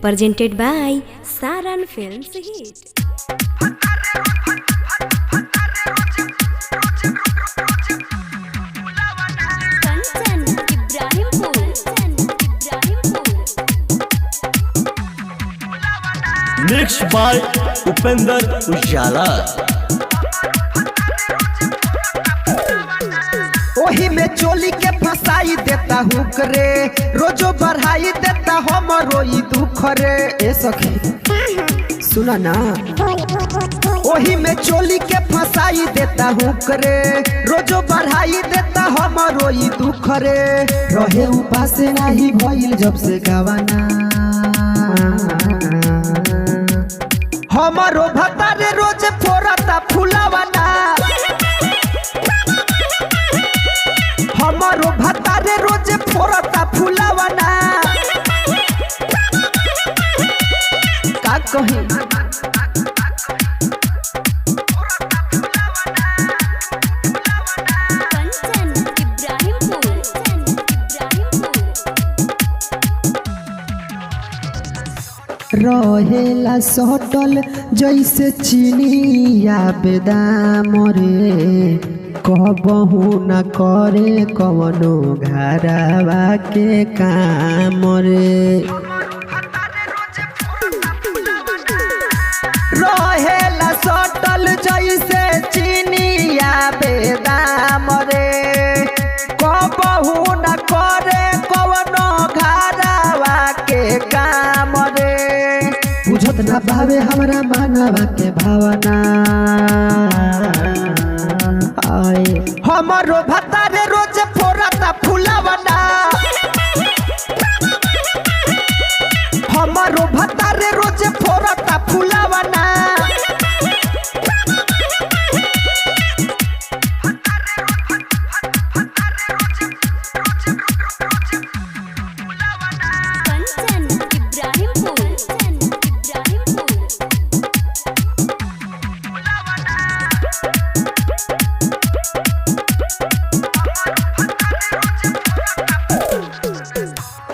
presented by Saran Films Hit. Mix by Upendra Ujala. ओही में चोली के फसाई देता हूँ करे, रोजो बढ़ाई देता हम रोई दुख रे। ए सखी सुना ना, ओही में चोली के फसाई देता हूँ करे, रोजो बढ़ाई देता हम रोई दुख रे। रहे उपास नहीं भइल जब से गवाना, हमारो भतारे रोज फोड़ता फुलावाना, हमारो भतारे रोज फोड़ता फुलावाना। का कही रहेला सटल जैसे चीनिया बेदाम रे, कहबहू न करे कवनो घरवा के काम रे। रहेला सटल जैसे चीनिया बेदाम रे, कहबहू न करे कवनो घरवा के काम रे। बुझत ना पावे हमरा मानवा के भावना, आए हमारो भतारे रोज फोड़ता फुलावना, हमारो भतारे रोज फोड़ता फुलावना।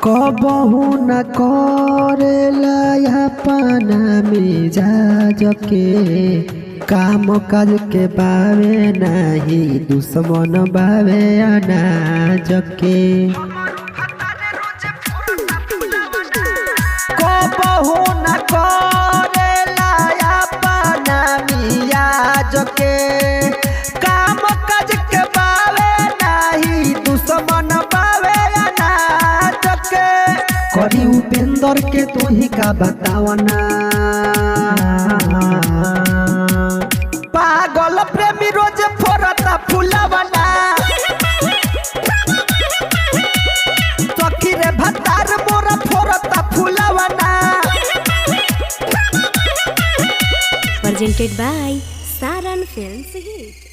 कबहू न करेला अपना मिजाज के, काम काज के बावे नहीं दुश्मन बावे अनाज के। कबहू न करेला अपना मिजाज के, काम काज के बावे नहीं दुश्मन बावे अनाज के। करी उपेंद्र के तो ही का बतावना, पागल प्रेमी रोज फोड़ता फुलावना, सखी रे भतार मोरा फोड़ता फुलावना। Presented by Saran Films Hit.